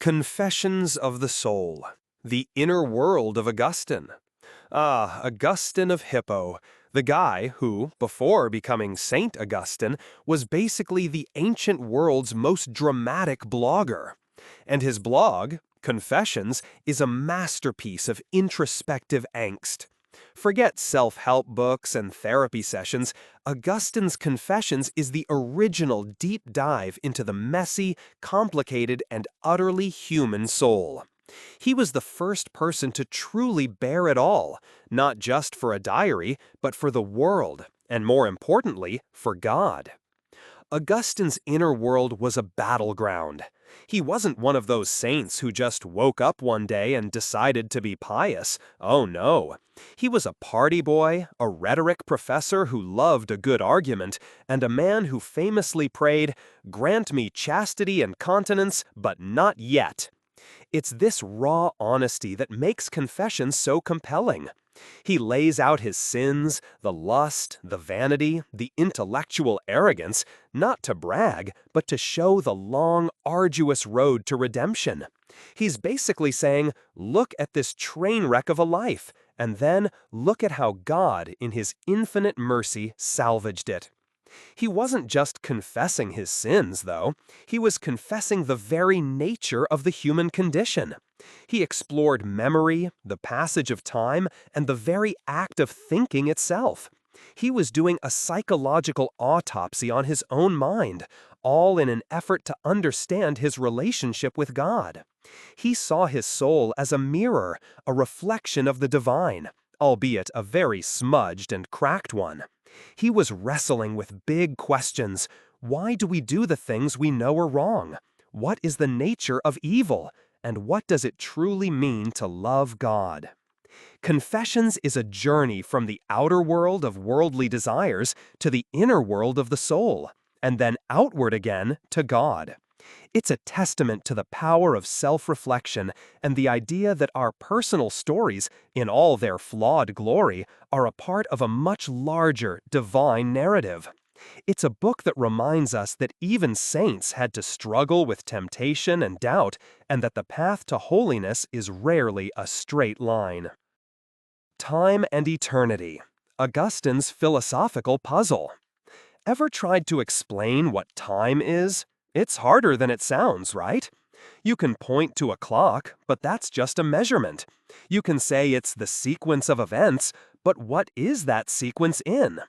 Confessions of the Soul, the inner world of Augustine. Augustine of Hippo, the guy who, before becoming Saint Augustine, was basically the ancient world's most dramatic blogger. And his blog, Confessions, is a masterpiece of introspective angst. Forget self-help books and therapy sessions. Augustine's Confessions is the original deep dive into the messy, complicated, and utterly human soul. He was the first person to truly bear it all, not just for a diary, but for the world, and more importantly, for God. Augustine's inner world was a battleground. He wasn't one of those saints who just woke up one day and decided to be pious. Oh no. He was a party boy, a rhetoric professor who loved a good argument, and a man who famously prayed, "Grant me chastity and continence, but not yet." It's this raw honesty that makes Confessions so compelling. He lays out his sins, the lust, the vanity, the intellectual arrogance, not to brag, but to show the long, arduous road to redemption. He's basically saying, look at this train wreck of a life, and then look at how God, in his infinite mercy, salvaged it. He wasn't just confessing his sins, though. He was confessing the very nature of the human condition. He explored memory, the passage of time, and the very act of thinking itself. He was doing a psychological autopsy on his own mind, all in an effort to understand his relationship with God. He saw his soul as a mirror, a reflection of the divine, albeit a very smudged and cracked one. He was wrestling with big questions. Why do we do the things we know are wrong? What is the nature of evil? And what does it truly mean to love God? Confessions is a journey from the outer world of worldly desires to the inner world of the soul, and then outward again to God. It's a testament to the power of self-reflection and the idea that our personal stories, in all their flawed glory, are a part of a much larger, divine narrative. It's a book that reminds us that even saints had to struggle with temptation and doubt, and that the path to holiness is rarely a straight line. Time and eternity. Augustine's philosophical puzzle. Ever tried to explain what time is? It's harder than it sounds, right? You can point to a clock, but that's just a measurement. You can say it's the sequence of events, but what is that sequence in?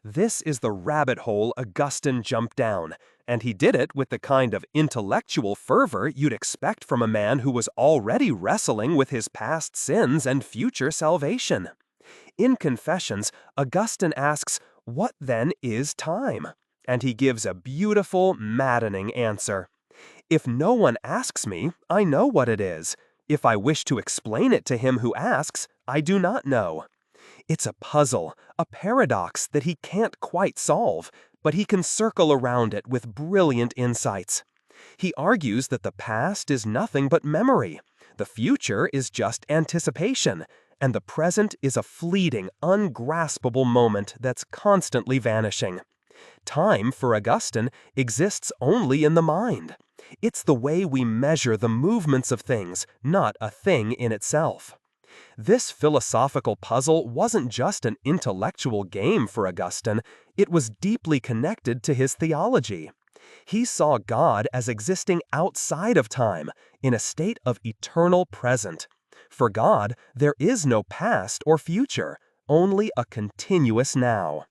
This is the rabbit hole Augustine jumped down, and he did it with the kind of intellectual fervor you'd expect from a man who was already wrestling with his past sins and future salvation. In Confessions, Augustine asks, what then is time? And he gives a beautiful, maddening answer. If no one asks me, I know what it is. If I wish to explain it to him who asks, I do not know. It's a puzzle, a paradox that he can't quite solve, but he can circle around it with brilliant insights. He argues that the past is nothing but memory, the future is just anticipation, and the present is a fleeting, ungraspable moment that's constantly vanishing. Time, for Augustine, exists only in the mind. It's the way we measure the movements of things, not a thing in itself. This philosophical puzzle wasn't just an intellectual game for Augustine, it was deeply connected to his theology. He saw God as existing outside of time, in a state of eternal present. For God, there is no past or future, only a continuous now.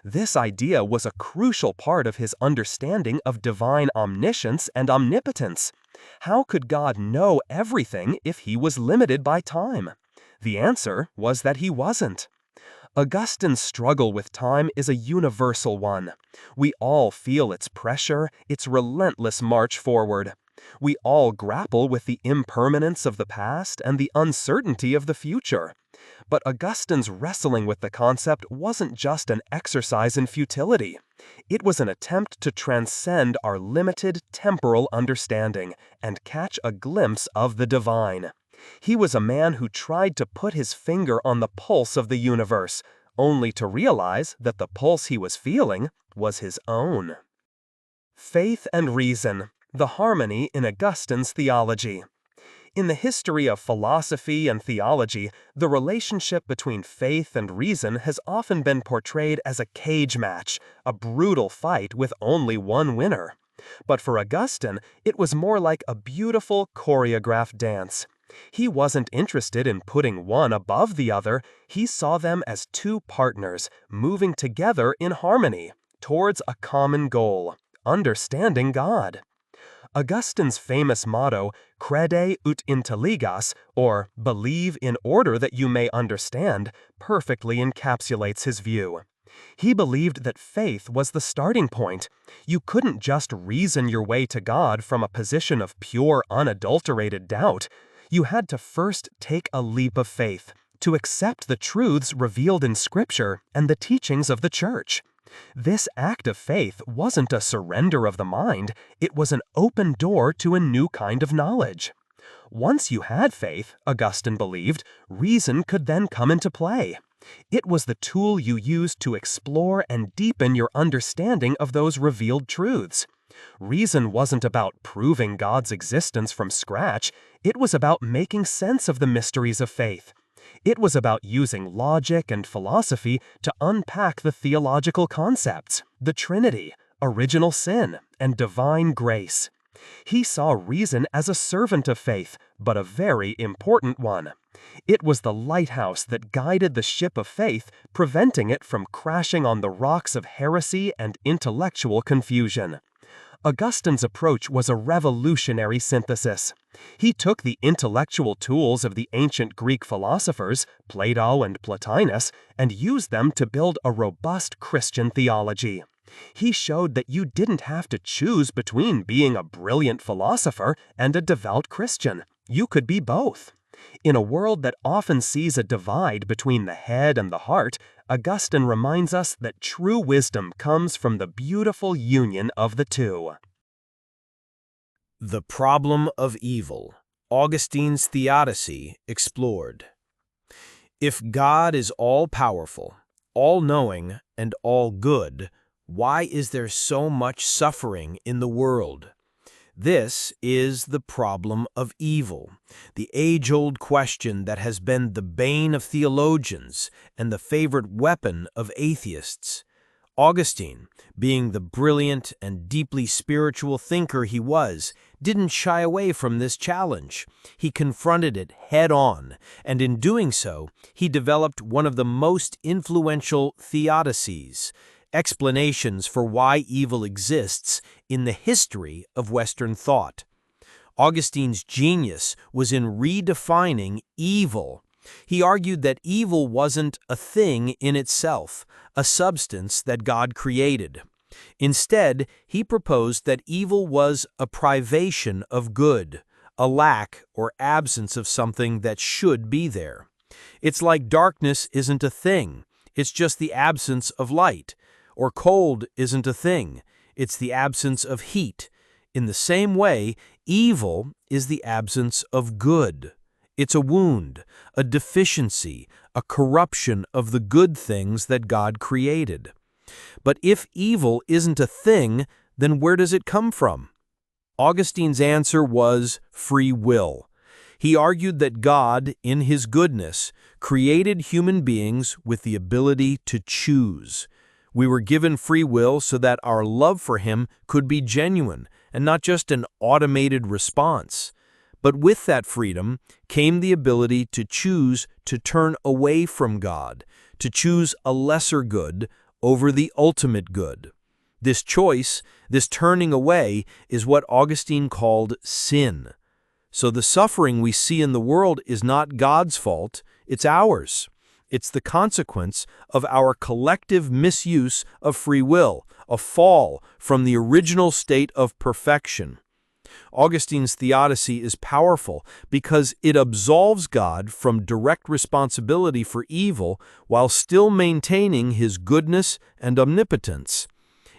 This idea was a crucial part of his understanding of divine omniscience and omnipotence. How could God know everything if he was limited by time? The answer was that he wasn't. Augustine's struggle with time is a universal one. We all feel its pressure, its relentless march forward. We all grapple with the impermanence of the past and the uncertainty of the future. But Augustine's wrestling with the concept wasn't just an exercise in futility. It was an attempt to transcend our limited temporal understanding and catch a glimpse of the divine. He was a man who tried to put his finger on the pulse of the universe, only to realize that the pulse he was feeling was his own. Faith and reason. the harmony in Augustine's theology. In the history of philosophy and theology, the relationship between faith and reason has often been portrayed as a cage match, a brutal fight with only one winner. But for Augustine, it was more like a beautiful choreographed dance. He wasn't interested in putting one above the other, he saw them as two partners moving together in harmony towards a common goal: understanding God. Augustine's famous motto, Crede ut intelligas, or believe in order that you may understand, perfectly encapsulates his view. He believed that faith was the starting point. You couldn't just reason your way to God from a position of pure, unadulterated doubt. You had to first take a leap of faith, to accept the truths revealed in Scripture and the teachings of the Church. This act of faith wasn't a surrender of the mind, it was an open door to a new kind of knowledge. Once you had faith, Augustine believed, reason could then come into play. It was the tool you used to explore and deepen your understanding of those revealed truths. Reason wasn't about proving God's existence from scratch, it was about making sense of the mysteries of faith. It was about using logic and philosophy to unpack the theological concepts, the Trinity, original sin, and divine grace. He saw reason as a servant of faith, but a very important one. It was the lighthouse that guided the ship of faith, preventing it from crashing on the rocks of heresy and intellectual confusion. Augustine's approach was a revolutionary synthesis. He took the intellectual tools of the ancient Greek philosophers, Plato and Plotinus, and used them to build a robust Christian theology. He showed that you didn't have to choose between being a brilliant philosopher and a devout Christian. You could be both. In a world that often sees a divide between the head and the heart, Augustine reminds us that true wisdom comes from the beautiful union of the two. The problem of evil. Augustine's theodicy explored. If God is all-powerful, all-knowing, and all-good, why is there so much suffering in the world? This is the problem of evil, the age-old question that has been the bane of theologians and the favorite weapon of atheists. Augustine, being the brilliant and deeply spiritual thinker he was, didn't shy away from this challenge. He confronted it head-on, and in doing so, he developed one of the most influential theodicies, explanations for why evil exists in the history of Western thought. Augustine's genius was in redefining evil. He argued that evil wasn't a thing in itself, a substance that God created. Instead, he proposed that evil was a privation of good, a lack or absence of something that should be there. It's like darkness isn't a thing, it's just the absence of light. Or cold isn't a thing, it's the absence of heat. In the same way, evil is the absence of good. It's a wound, a deficiency, a corruption of the good things that God created. But if evil isn't a thing, then where does it come from? Augustine's answer was free will. He argued that God, in his goodness, created human beings with the ability to choose. We were given free will so that our love for him could be genuine and not just an automated response. But with that freedom came the ability to choose to turn away from God, to choose a lesser good over the ultimate good. This choice, this turning away, is what Augustine called sin. So the suffering we see in the world is not God's fault, it's ours. It's the consequence of our collective misuse of free will, a fall from the original state of perfection. Augustine's theodicy is powerful because it absolves God from direct responsibility for evil while still maintaining his goodness and omnipotence.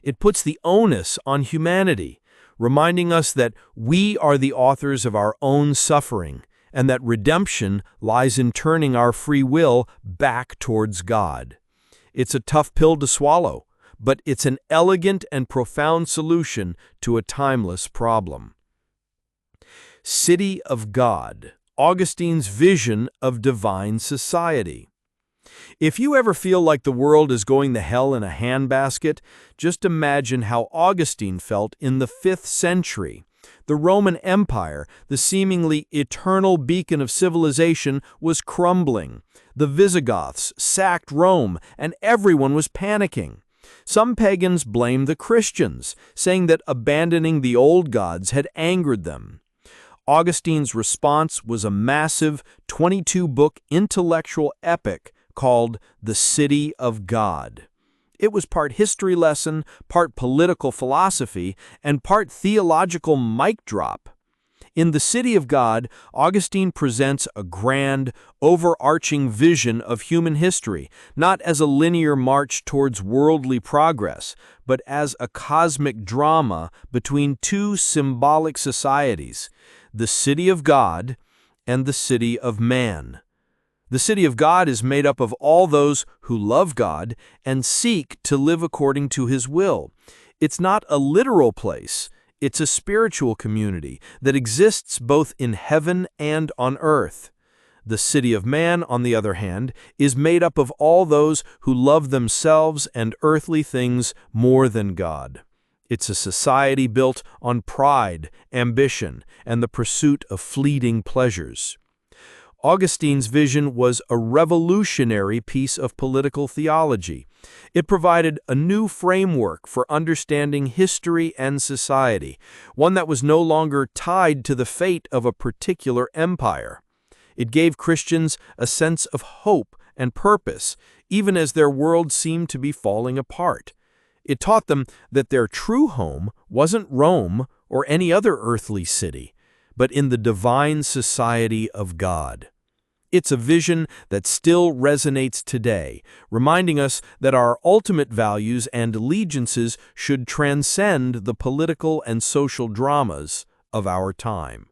It puts the onus on humanity, reminding us that we are the authors of our own suffering, and that redemption lies in turning our free will back towards God. It's a tough pill to swallow, but it's an elegant and profound solution to a timeless problem. City of God, Augustine's vision of divine society. If you ever feel like the world is going to hell in a handbasket, just imagine how Augustine felt in the 5th century. The Roman Empire, the seemingly eternal beacon of civilization, was crumbling. The Visigoths sacked Rome, and everyone was panicking. Some pagans blamed the Christians, saying that abandoning the old gods had angered them. Augustine's response was a massive 22-book intellectual epic called The City of God. It was part history lesson, part political philosophy, and part theological mic drop. In The City of God, Augustine presents a grand, overarching vision of human history, not as a linear march towards worldly progress, but as a cosmic drama between two symbolic societies, the City of God and the City of Man. The City of God is made up of all those who love God and seek to live according to His will. It's not a literal place. It's a spiritual community that exists both in heaven and on earth. The City of Man, on the other hand, is made up of all those who love themselves and earthly things more than God. It's a society built on pride, ambition, and the pursuit of fleeting pleasures. Augustine's vision was a revolutionary piece of political theology. It provided a new framework for understanding history and society, one that was no longer tied to the fate of a particular empire. It gave Christians a sense of hope and purpose, even as their world seemed to be falling apart. It taught them that their true home wasn't Rome or any other earthly city, but in the divine society of God. It's a vision that still resonates today, reminding us that our ultimate values and allegiances should transcend the political and social dramas of our time.